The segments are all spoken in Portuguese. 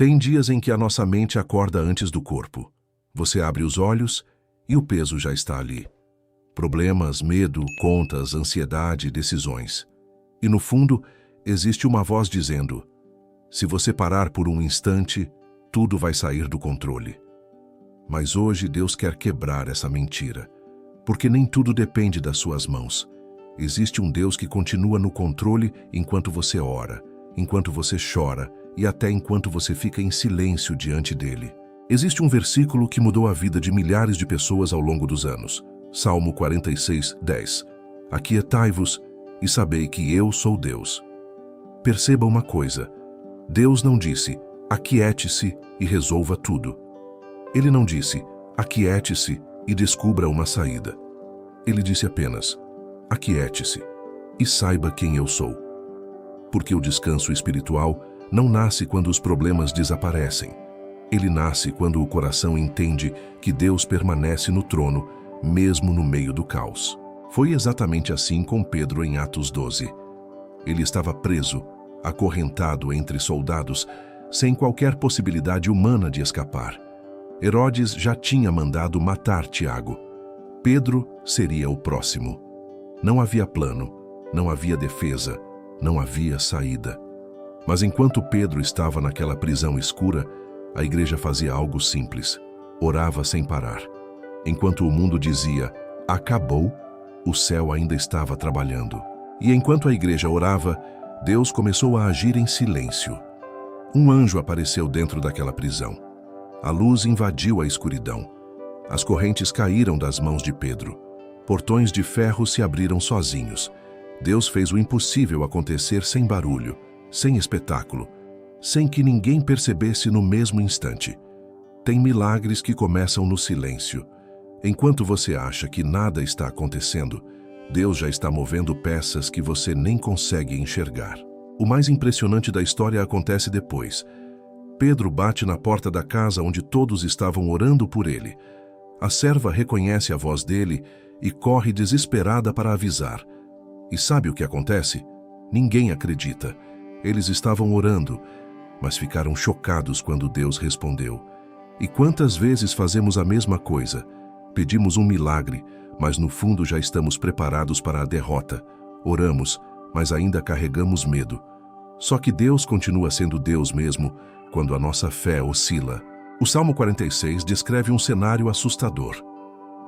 Tem dias em que a nossa mente acorda antes do corpo. Você abre os olhos e o peso já está ali. Problemas, medo, contas, ansiedade, decisões. E no fundo, existe uma voz dizendo: se você parar por um instante, tudo vai sair do controle. Mas hoje Deus quer quebrar essa mentira, porque nem tudo depende das suas mãos. Existe um Deus que continua no controle enquanto você ora, enquanto você chora e até enquanto você fica em silêncio diante dele. Existe um versículo que mudou a vida de milhares de pessoas ao longo dos anos. Salmo 46:10. Aquietai-vos e sabei que eu sou Deus. Perceba uma coisa. Deus não disse, aquiete-se e resolva tudo. Ele não disse, aquiete-se e descubra uma saída. Ele disse apenas, aquiete-se e saiba quem eu sou. Porque o descanso espiritual não nasce quando os problemas desaparecem. Ele nasce quando o coração entende que Deus permanece no trono, mesmo no meio do caos. Foi exatamente assim com Pedro em Atos 12. Ele estava preso, acorrentado entre soldados, sem qualquer possibilidade humana de escapar. Herodes já tinha mandado matar Tiago. Pedro seria o próximo. Não havia plano, não havia defesa, não havia saída. Mas enquanto Pedro estava naquela prisão escura, a igreja fazia algo simples. Orava sem parar. Enquanto o mundo dizia, acabou, o céu ainda estava trabalhando. E enquanto a igreja orava, Deus começou a agir em silêncio. Um anjo apareceu dentro daquela prisão. A luz invadiu a escuridão. As correntes caíram das mãos de Pedro. Portões de ferro se abriram sozinhos. Deus fez o impossível acontecer sem barulho, sem espetáculo, sem que ninguém percebesse no mesmo instante. Tem milagres que começam no silêncio. Enquanto você acha que nada está acontecendo, Deus já está movendo peças que você nem consegue enxergar. O mais impressionante da história acontece depois. Pedro bate na porta da casa onde todos estavam orando por ele. A serva reconhece a voz dele e corre desesperada para avisar. E sabe o que acontece? Ninguém acredita. Eles estavam orando, mas ficaram chocados quando Deus respondeu. E quantas vezes fazemos a mesma coisa? Pedimos um milagre, mas no fundo já estamos preparados para a derrota. Oramos, mas ainda carregamos medo. Só que Deus continua sendo Deus mesmo quando a nossa fé oscila. O Salmo 46 descreve um cenário assustador.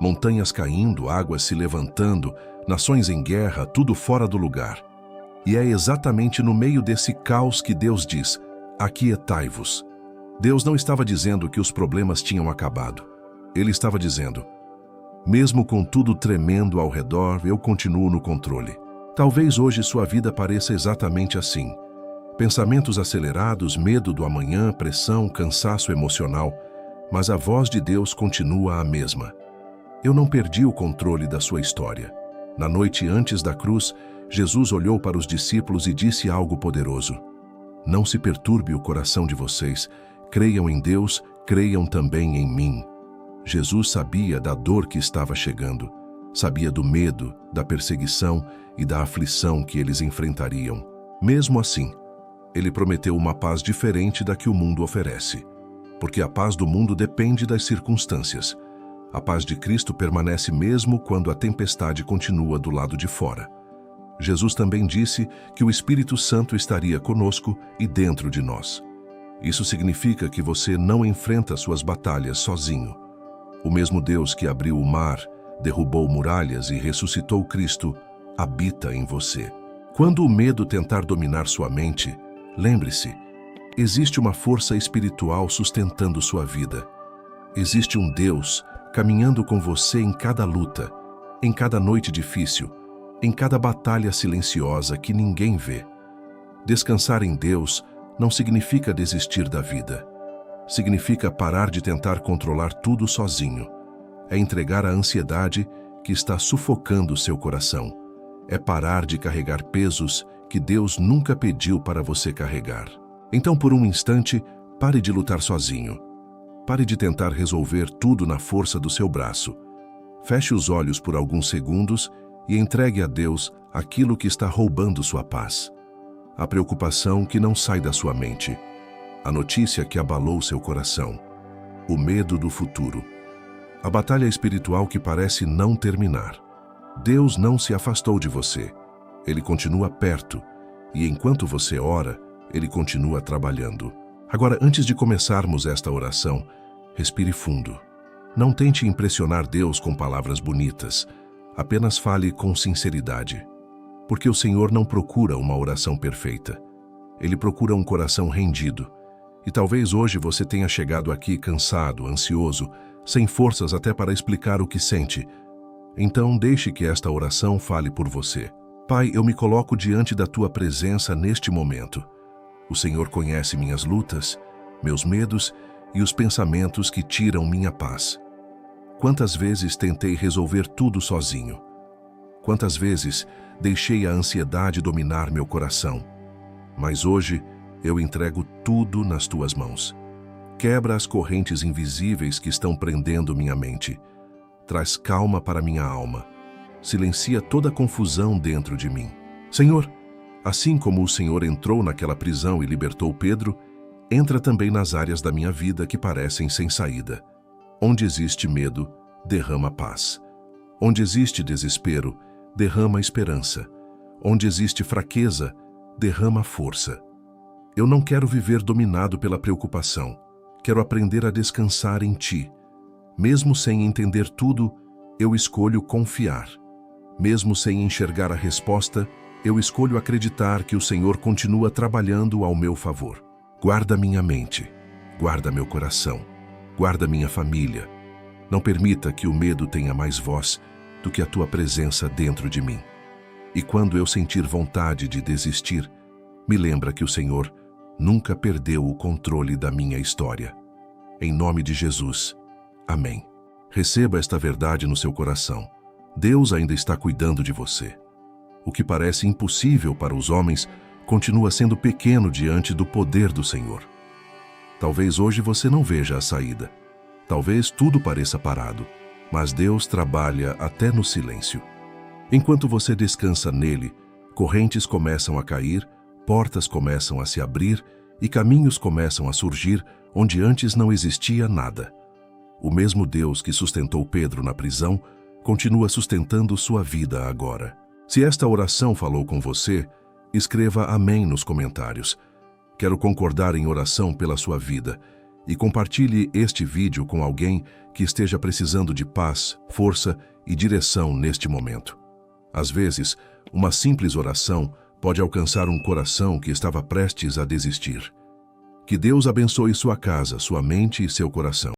Montanhas caindo, águas se levantando, nações em guerra, tudo fora do lugar. E é exatamente no meio desse caos que Deus diz, aquietai-vos. Deus não estava dizendo que os problemas tinham acabado. Ele estava dizendo, mesmo com tudo tremendo ao redor, eu continuo no controle. Talvez hoje sua vida pareça exatamente assim. Pensamentos acelerados, medo do amanhã, pressão, cansaço emocional, mas a voz de Deus continua a mesma. Eu não perdi o controle da sua história. Na noite antes da cruz, Jesus olhou para os discípulos e disse algo poderoso. Não se perturbe o coração de vocês. Creiam em Deus, creiam também em mim. Jesus sabia da dor que estava chegando. Sabia do medo, da perseguição e da aflição que eles enfrentariam. Mesmo assim, ele prometeu uma paz diferente da que o mundo oferece. Porque a paz do mundo depende das circunstâncias. A paz de Cristo permanece mesmo quando a tempestade continua do lado de fora. Jesus também disse que o Espírito Santo estaria conosco e dentro de nós. Isso significa que você não enfrenta suas batalhas sozinho. O mesmo Deus que abriu o mar, derrubou muralhas e ressuscitou Cristo, habita em você. Quando o medo tentar dominar sua mente, lembre-se, existe uma força espiritual sustentando sua vida. Existe um Deus caminhando com você em cada luta, em cada noite difícil, em cada batalha silenciosa que ninguém vê. Descansar em Deus não significa desistir da vida. Significa parar de tentar controlar tudo sozinho. É entregar a ansiedade que está sufocando seu coração. É parar de carregar pesos que Deus nunca pediu para você carregar. Então, por um instante, pare de lutar sozinho. Pare de tentar resolver tudo na força do seu braço. Feche os olhos por alguns segundos e entregue a Deus aquilo que está roubando sua paz. A preocupação que não sai da sua mente. A notícia que abalou seu coração. O medo do futuro. A batalha espiritual que parece não terminar. Deus não se afastou de você. Ele continua perto. E enquanto você ora, Ele continua trabalhando. Agora, antes de começarmos esta oração, respire fundo. Não tente impressionar Deus com palavras bonitas. Apenas fale com sinceridade. Porque o Senhor não procura uma oração perfeita. Ele procura um coração rendido. E talvez hoje você tenha chegado aqui cansado, ansioso, sem forças até para explicar o que sente. Então deixe que esta oração fale por você. Pai, eu me coloco diante da Tua presença neste momento. O Senhor conhece minhas lutas, meus medos e os pensamentos que tiram minha paz. Quantas vezes tentei resolver tudo sozinho? Quantas vezes deixei a ansiedade dominar meu coração? Mas hoje eu entrego tudo nas Tuas mãos. Quebra as correntes invisíveis que estão prendendo minha mente. Traz calma para minha alma. Silencia toda a confusão dentro de mim. Senhor, assim como o Senhor entrou naquela prisão e libertou Pedro, entra também nas áreas da minha vida que parecem sem saída. Onde existe medo, derrama paz. Onde existe desespero, derrama esperança. Onde existe fraqueza, derrama força. Eu não quero viver dominado pela preocupação. Quero aprender a descansar em Ti. Mesmo sem entender tudo, eu escolho confiar. Mesmo sem enxergar a resposta, eu escolho acreditar que o Senhor continua trabalhando ao meu favor. Guarda minha mente, guarda meu coração, guarda minha família. Não permita que o medo tenha mais voz do que a Tua presença dentro de mim. E quando eu sentir vontade de desistir, me lembra que o Senhor nunca perdeu o controle da minha história. Em nome de Jesus. Amém. Receba esta verdade no seu coração. Deus ainda está cuidando de você. O que parece impossível para os homens continua sendo pequeno diante do poder do Senhor. Talvez hoje você não veja a saída. Talvez tudo pareça parado, mas Deus trabalha até no silêncio. Enquanto você descansa nele, correntes começam a cair, portas começam a se abrir e caminhos começam a surgir onde antes não existia nada. O mesmo Deus que sustentou Pedro na prisão continua sustentando sua vida agora. Se esta oração falou com você, escreva amém nos comentários. Quero concordar em oração pela sua vida e compartilhe este vídeo com alguém que esteja precisando de paz, força e direção neste momento. Às vezes, uma simples oração pode alcançar um coração que estava prestes a desistir. Que Deus abençoe sua casa, sua mente e seu coração.